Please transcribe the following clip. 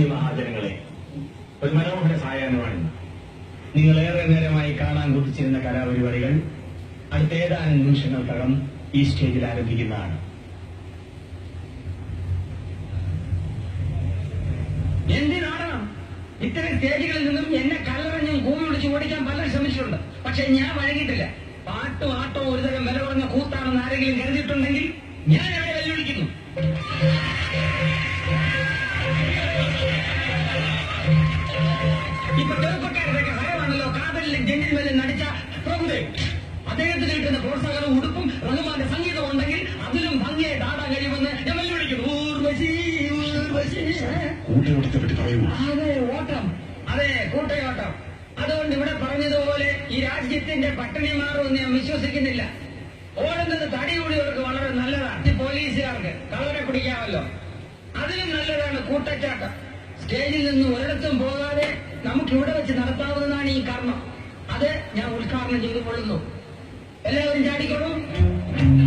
മഹാജനങ്ങളെ, ഒരു മനോഹര സായാഹ്നമാണിന്ന്. നിങ്ങളേറെ നേരമായി കാണാൻ കൊതിച്ചിരുന്ന കലാപരിപാടികൾ അടുത്ത ഏതാനും നിമിഷങ്ങൾക്കകം ഈ സ്റ്റേജിൽ ആരംഭിക്കുന്നതാണ്. എന്തിനാണ് ഇത്തരം സ്റ്റേജുകളിൽ നിന്നും എന്നെ കല്ലെറിഞ്ഞും കൂവി വിളിച്ച് ഓടിക്കാൻ പലരും ശ്രമിച്ചിട്ടുണ്ട്. പക്ഷെ ഞാൻ വഴങ്ങിയിട്ടില്ല. പാട്ടും ആട്ടവും ഒരുതരം വില കുറഞ്ഞ കൂത്താണെന്ന് ആരെങ്കിലും കരുതിയിട്ടുണ്ടെങ്കിൽ ഞാൻ അവരെ വെല്ലുവിളിക്കുന്നു. ഇപ്പൊ ചെറുപ്പക്കാരുടെയൊക്കെ ഹരമാണല്ലോ കാതലിലും ജെന്റിൽമെല്ലും നടിച്ച പ്രഭുദേവ്. അദ്ദേഹത്തിന് കിട്ടുന്ന പ്രോത്സാഹനം ഉടുപ്പും റഹ്മാന്റെ സംഗീതം ഉണ്ടെങ്കിൽ അതിലും ഭംഗിയായി ആടാൻ കഴിയുമെന്ന് ഞാൻ വെല്ലുവിളിക്കുന്നു. അതെ, ഓട്ടം. അതെ, കൂട്ടയോട്ടം. അതുകൊണ്ട് ഇവിടെ പറഞ്ഞതുപോലെ ഈ രാജ്യത്തിന്റെ പട്ടിണി മാറുമെന്ന് ഞാൻ വിശ്വസിക്കുന്നില്ല. ഓടുന്നത് തടി കൂടിയവർക്ക് വളരെ നല്ലതാണ്. പോലീസുകാർക്ക് കളറെ പിടിക്കാമല്ലോ. അതിലും നല്ലതാണ് കൂട്ടച്ചാട്ടം. സ്റ്റേജിൽ നിന്ന് ഒരിടത്തും പോകാതെ നമുക്ക് ഇവിടെ വെച്ച് നടത്താവുന്നതാണ് ഈ കർമ്മം. അത് ഞാൻ ഉദ്ഘാടനം ചെയ്തു കൊള്ളുന്നു. എല്ലാവരും ചാടിക്കോളും.